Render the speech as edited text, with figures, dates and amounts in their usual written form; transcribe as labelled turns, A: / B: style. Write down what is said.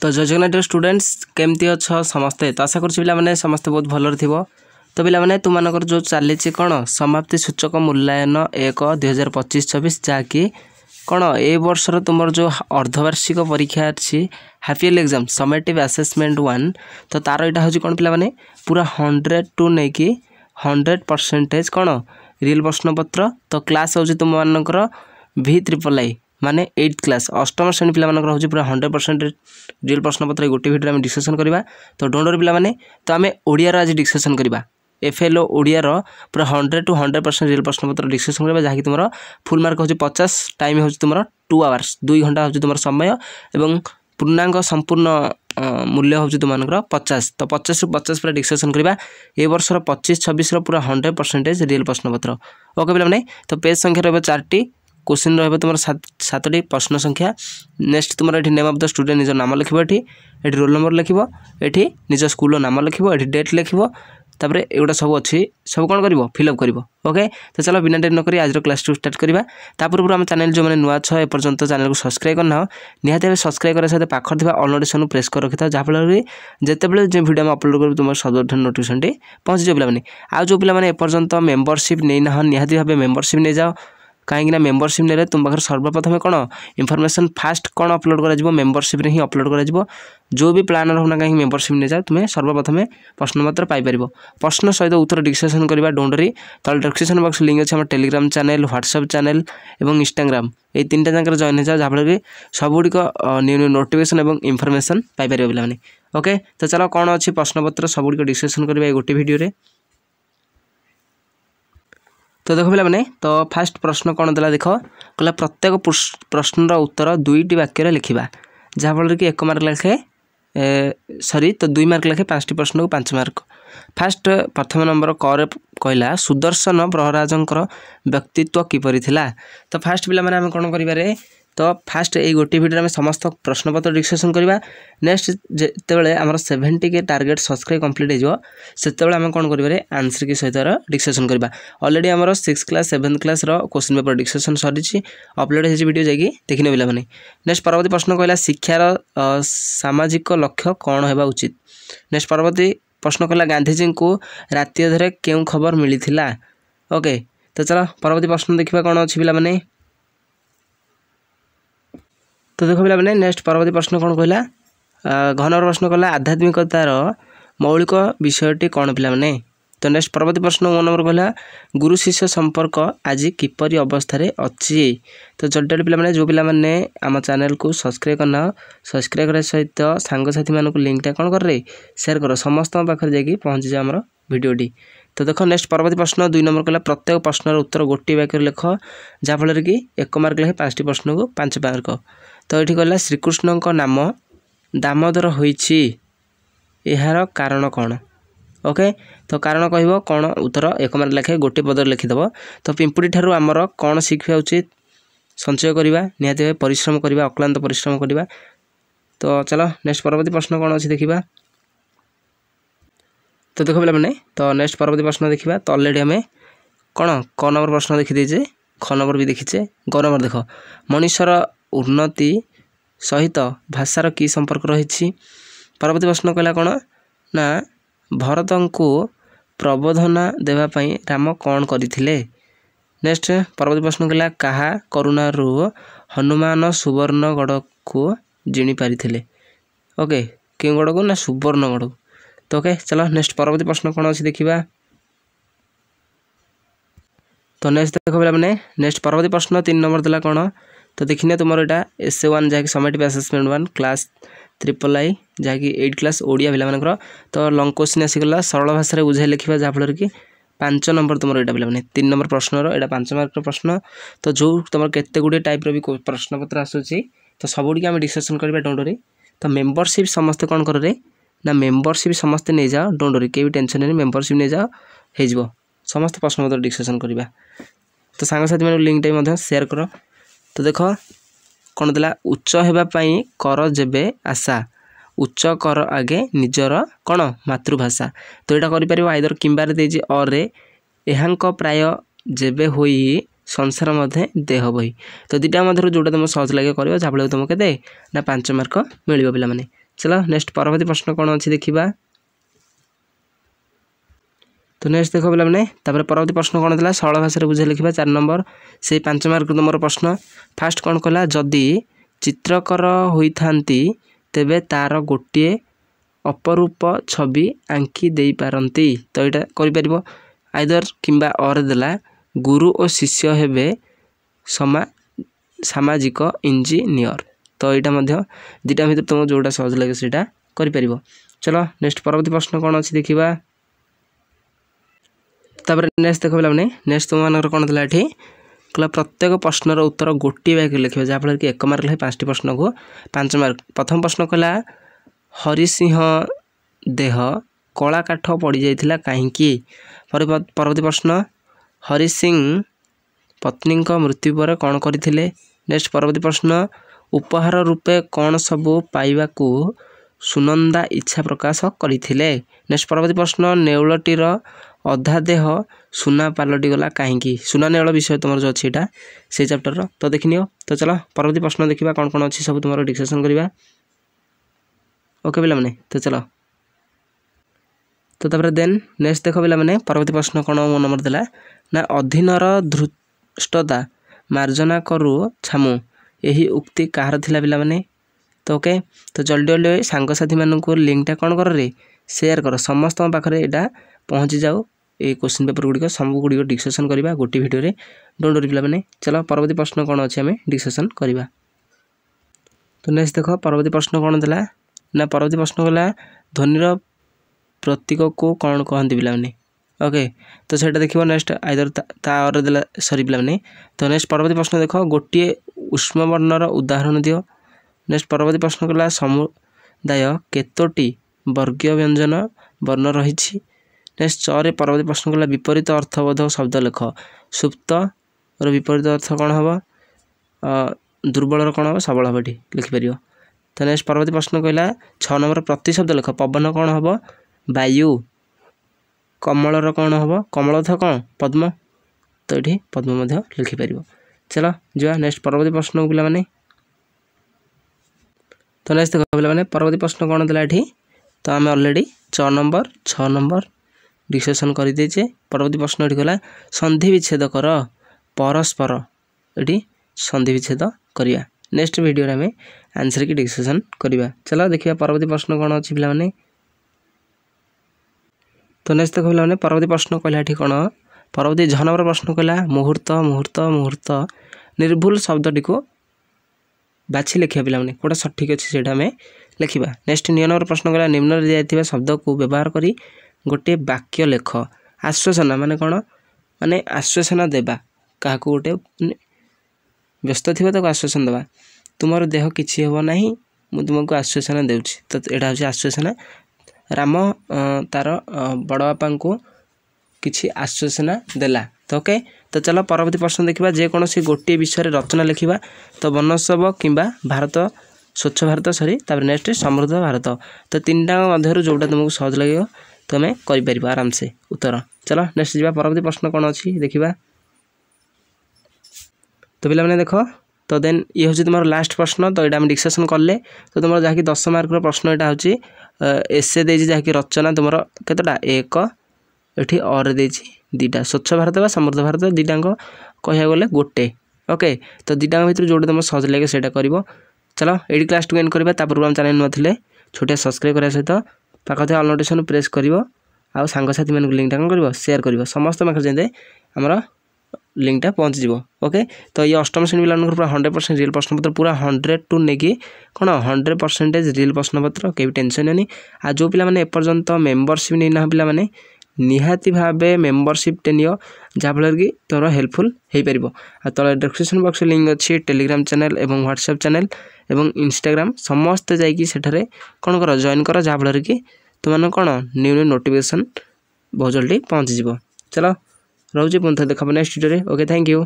A: तो जय जगन्नाथ स्टूडेंट्स केमती अच्छ समस्ते तो आशा कर पे समस्ते बहुत भल थी। तो पे तुम जो चली कौन समाप्ति सूचक मूल्यांकन 1/2025-26 जहाँकि कौन ए वर्षर तुम जो अर्धवार्षिक परीक्षा अच्छी half yearly exam summative assessment 1 तो तार यहाँ हूँ कौन पे पूरा 100 टू नहीं 100% कौन रियल प्रश्नपत्र। तो क्लास हूँ तुम मानकर VIII माने 8th क्लास अष्टम श्रेणी पिला मानकर हूँ पूरा 100% रियल प्रश्नपत्र गोटे भिडियो डिस्कसन करवा। तो डोंट वरी पे तो आम ओडियार आज डिस्कसन करवा FLO ओडियार पूरा 100 to 100% रियल प्रश्नपत्र डिस्कसन करवा जहाँकि तुम फुल मार्क हूँ 50 टाइम हूँ तुम 2 आवर्स 2 घंटा हूँ तुम समय एवं पूर्णांक संपूर्ण मूल्य हूँ तुम 50। तो 50 ରୁ 50 पूरा डिस्कसन करवा ए वर्षर 25-26 पूरा 100% रियल प्रश्नपत्र। ओके पे तो पेज संख्या रही 4टी क्वेश्चन रही तुम 7टी प्रश्न संख्या। नेक्स्ट तुम ये नेम ऑफ द स्टूडेंट निज नाम लिख ये रोल नंबर लिख ये निज स्कूल नाम लिख ये डेट लिख तापर एगुटा सब अच्छी सब कौन कर फिलअप कर। ओके तो चलो बिना डेरी नक आज क्लास टू स्टार्ट करवा। पूर्व आम चैनल जो मैंने नुआ छ एपर्यंत चैनल को सब्सक्राइब करना हो निहाती भाव सब्सक्राइब करने सहित पाखर थी ऑल नोटिफिकेशन प्रेस कर रखी था जहाँफल जितेबाला जो भिडियो अपलोड कर तुम सर्वप्रथम नोटिफिकेशन पहुँच जाए पे। आज जो पे एपर्यंत मेम्बरशिप नहीं ना निहाती भाव मेम्बरशिप नहीं जाओ कहीं मेम्बरशिप ने तुम पाखे सर्वप्रथम कौन इनफॉरमेशन फास्ट कौन अपलोड कर मेम्बरशिप ही अपलोड कर जो भी प्लानर होना कहीं मेम्बरशिप नहीं जाओ तुम्हें सर्वप्रथम प्रश्नपत्र पाइपर प्रश्न सहित उत्तर डिस्कसन करवा डोंडरी तले डिस्क्रिप्शन बॉक्स लिंक अच्छे आम टेलीग्राम चैनल व्हाट्सएप चैनल और इंस्टाग्राम ये 3टा जगह जॉइन हो जाओ जहाँफल कि सबुड़िक न्यू न्यू नोटिफिकेशन और इनफॉरमेशन पाइपर पे। ओके तो चलो कौन अच्छी प्रश्नपत्र सबुड़िक डिस्कसन करवा गोटे भिडियो। तो देखो पे तो फास्ट प्रश्न कौन देला देख कहला प्रत्येक प्रश्नर उत्तर 2टी वाक्य लिखा जहाँफल कि 1 मार्क लेखे सॉरी तो 2 मार्क लेखे 5टी प्रश्न को 5 मार्क। फास्ट प्रथम नंबर कर कहला सुदर्शन प्रहराजंकर व्यक्तित्व किपरि थिला। तो फास्ट पिला माने आम कौन करें तो फास्ट यही गोटे भिडियो में समस्त प्रश्नपत्र डिस्कसन करवा। नेक्स्ट जिते आम 70 के टार्गेट सब्सक्राइब कंप्लीट हो से आम कौन करें आंसर की सहित डिस्कसन करवा। ऑलरेडी आमर 6th class 7th class question paper discussion सरी अपलोड हो वीडियो जाकि देखने पिला माने। नेक्स्ट परवर्ती प्रश्न कहला शिक्षार सामाजिक लक्ष्य कौन होगा उचित। नेक्स्ट परवर्ती प्रश्न कहला गांधीजी को राति अधरे क्यों खबर मिली थिला। ओके तो चलो परवर्ती प्रश्न देखा कौन अच्छी पिला माने। तो देखो पे नेक्स्ट परवर्ती प्रश्न कौन कहला घ नंबर प्रश्न कहला आध्यात्मिकतार मौलिक विषयटी कौन पे। तो नेक्स्ट परवर्ती प्रश्न 1 नंबर कहला गुरु शिष्य संपर्क आज किपरि अवस्था अच्छी। तो जल्दी पे जो पे आम चैनल को सब्सक्राइब करना सब्सक्राइब करने सहित सांगसाथी मानक लिंकटा कौन कर शेयर कर समस्त पाखे जाकि पहुँची जाए आम भिडियोटी। तो देखो नेक्स्ट परवर्ती प्रश्न 2 नंबर कहला प्रत्येक प्रश्नर उत्तर गोटे वाक्य लिख जहाँफल कि 1 मार्क लेखे 5टी प्रश्न को 5 मार्क। तो ये कहला श्रीकृष्ण नाम दामोदर होइछि यार कारण कौन। ओके तो कारण कह कौन उत्तर 1 मार्क लेखे गोटे पद लिखिदेव। तो पिंपुड़ी ठारू आमर कौन शिखा उचित संचय करवा निहाती भाव परिश्रम करवा अक्लांत परिश्रम करवा। तो चलो नेक्स्ट परवर्ती प्रश्न कौन अच्छी देखा। तो देखो पे तो नेक्स्ट परवर्ती प्रश्न देखा। तो ऑलरेडी आम कौन क नंबर प्रश्न देखीदे ख नंबर भी देखीचे ग नंबर देख मनुष्यर उन्नति सहित भाषार की संपर्क रही। परवर्ती प्रश्न कहला कौन ना भरत को प्रबोधना देवाई राम कौन करथिले। नेक्स्ट परवर्ती प्रश्न कहला कहा करुणारू हनुमान सुवर्णगढ़ को जिणी पारिथिले। ओके क्यों गढ़ को ना सुवर्णगढ़। तो ओके चलो नेक्स्ट परवर्ती प्रश्न कौन अच्छी देखा। तो नेक्स्ट देखो पे नेक्स्ट परवर्ती प्रश्न 3 नंबर देला कौन तो देखने तुम यहाँ SA1 जहाँकि समेटिव असेसमेंट 1 क्लास III जहाँकि 8th क्लास ओडिया पिला तो लंग क्वेश्चन आसीगला सरल भाषा बुझाई लिखा जहाँफल कि 5 नंबर तुम यहाँ पे 3 नंबर प्रश्नर यहाँ 5 मार्क प्रश्न। तो जो तुम केते गुड़े टाइप भी प्रश्नपत्र आसूसी तो सबुड़ी आम डिस्कसन करवा डोंडरी। तो मेम्बरशिप समस्ते कौन करे ना मेम्बरशिप समस्ते नहीं जाओ डोंडरी के भी टेंशन नहीं मेम्बरशिप नहीं जाओ हो समस्त प्रश्नपत्र डिस्कसन करवा। तो सांगसाथी मैं लिंकटा शेयर कर। तो देख कौन देला उच्च होगापाई कर जेबे आशा उच्च कर आगे निजर कौन मातृभाषा। तो यहाँ कर आइदर किंबार देजी और यहाँ प्राय जेबे होई संसार मध्य देह बही। तो 2टा मध्य जोटा तुम सहज लगे कर जहाँफल तुमको दे ना 5 मार्क मिल पे। चलो नेक्स्ट परवर्ती प्रश्न कौन अच्छी देखा। तो नेक्स्ट देख पे परवर्ती प्रश्न कौन था सरल भाषा बुझे लिखा 4 नंबर से 5 मार्क तुम प्रश्न फास्ट कौन कला जदि चित्रकर होइथांती तेबे तार गोटे अपरूप छवि आंकी दे पारती। तो यहाँ कर आइदर किंबा और देला गुरु और शिष्य हेबे सामाजिक इंजीनियर। तो यहाँ दुटा भर तुमको जोटा सहज लगे से कर। चलो नेक्स्ट परवर्ती प्रश्न कौन अच्छी देखा। तापर नेक्स्ट देख पे नेक्स्ट तुम कौन था ये कहला प्रत्येक प्रश्नर उत्तर गोटे वाक्य लिखे जहाँफल कि 1 मार्क 5टी प्रश्न को 5 मार्क। प्रथम प्रश्न कहला हरिसिंह देह कला काठ पड़ जाइथिला काहींकी। परवर्ती प्रश्न हरिसिंह पत्नी मृत्यु पर कौन करथिले। नेक्स्ट परवर्ती प्रश्न उपहार रूपे कौन सबू पाइबाकू सुनंदा इच्छा प्रकाश करथिले। नेक्स्ट परवर्ती प्रश्न नेउलटीर अधा देह सुना पलटि गला कहीं। सुना नेउल विषय तुम जो अच्छी से चैप्टर तो देखनी। तो चलो परवर्ती प्रश्न देखा कौन कौन अच्छी सब तुम डिस्कसन करवा। ओके पिला माने तो चलो तो तापर देन नेक्स्ट देख पिला माने परवर्ती प्रश्न कौन मो नंबर देला ना अधीनर धृष्टता मार्जना करू छामु यही उक्ति कहार थिला पिला माने। तो ओके तो जल्दी जल्दी सांगसाथी मानक लिंकटा कौन कर रे शेयर कर समस्त पाखे यहाँ पहुँची जाओ। ये क्वेश्चन पेपर गुड़िक सब गुड़िक डिस्कसन करवा गोटे भिडियो रे डोंट वरी पिला माने। चलो परवर्ती प्रश्न कौन अच्छे आम डिस्कसन करवा। तो नेक्स्ट देख परवर्ती प्रश्न कौन था ना परवर्ती प्रश्न गला ध्वनिर प्रतीक को कौन कहते पिला माने। ओके तो सहीटा देखो नेक्स्ट आइदर तार देला सरी पिला माने। तो नेक्स्ट परवर्ती प्रश्न देख गोटे उष्म वर्णर उदाहरण दियो। नेक्स्ट परवर्ती प्रश्न कला समुदाय केतोटी वर्गीय व्यंजन वर्ण रही। नेक्स्ट चरे परवर्ती प्रश्न कला विपरीत अर्थबोधक शब्द लेख। सुप्त विपरीत अर्थ कौन हम दुर्बल कौन हम सबल हम ये लिखिपर। तो नेक्स्ट परवर्ती प्रश्न कहला 6 नंबर प्रति शब्द लेख। पवन कौन हम वायु। कमलर कौन हम कमल अर्थ कौन पद्म। तो ये पद्म लिखिपर। चलो जा नेक्स्ट परवर्ती प्रश्न पिला माने। तो नेक्स्ट देख पे परवर्ती प्रश्न कौन था ये तो आम अलरेडी 6 नंबर डिस्कसन कर देचे। परवर्ती प्रश्न ये गला संधि विच्छेद कर परस्पर ये संधि विच्छेद करिया। नेक्स्ट वीडियो आम आंसर की डिस्कसन करवा। चलो देखिए परवर्ती प्रश्न कौन अच्छी पिला माने। तो नेक्स्ट देख पे परवर्ती प्रश्न कहला ये कौन परवर्ती 6 नंबर प्रश्न कहला मुहूर्त मुहूर्त मुहूर्त निर्भुल शब्दटी को बाछि लिखा पिला माने कोटा सठिक अच्छी से आम लिखा। नेक्स्ट 9 नंबर प्रश्न कहला निम्न दिया शब्द को व्यवहार करी गोटे वाक्य लेख। आश्वासना माने कौन माने आश्वासना देवा क्या गोटे व्यस्त थी तो आश्वासन देवा तुम देह किसी हम ना मुझे तुमको आश्वासना देउछि। तो यहाँ हूँ आश्वासना राम तार बड़ बापा को किसी आश्वासना देला। तो ओके तो चलो परवर्ती प्रश्न देखा जेकोसी गोटे विषय रचना लिखा। तो वनोत्सव किंबा भारत स्वच्छ भारत सरी तापर नेक्स्ट समृद्ध भारत। तो 3टा मध्य जोटा तुमको सहज लगे तुम्हें कर आराम से उत्तर। चलो नेक्स्ट जा परवर्ती प्रश्न कौन अच्छी देखा। तो पिला माने देख तो देन ये हूँ तुम लास्ट प्रश्न। तो यहाँ डिस्कसन कले तो तुम जहाँकि 10 मार्क प्रश्न यहाँ हूँ एसे दे जहाँकि रचना तुम केतटा 1 ये और दीटा स्वच्छ भारत व समृद्ध भारत दीटाक कह गले गोटे। ओके तो दीटा भर जोटा तुम सहज लगे से कर। चलो ये क्लास टू एंड करवा तापर आम चैनल नुआ छोटिया सब्सक्राइब करने सहित पाखे ऑल नोटिफिकेशन प्रेस कर आउ सांगसाथी मानक लिंकटा कौन कर शेयर कर समस्त पाखे जाते आमर लिंकटा पहुँच। ओके तो ये अष्टम श्रेणी पिला पूरा 100% रियल प्रश्नपत्र पूरा 100 टू नेकी कौन 100% रियल प्रश्नपत्र कहीं टेंशन नहीं। आ जो पिला माने एपर्यंत मेंबरशिप नहीं ना पिला माने निहाती भावे मेंबरशिप नियो जहाँफल कि तुम हेल्पफुल हो पार। तले डिस्क्रिप्शन बॉक्स लिंक अच्छी टेलीग्राम चैनल एवं व्हाट्सएप चैनल एवं इंस्टाग्राम समस्त जाइए सेठारे कौन कर जॉइन कर जहाँफल कि तुम कौन न्यू नोटिफिकेशन बहुत जल्दी पहुँच। चलो रोचे पुनः देखा next video. Okay thank you.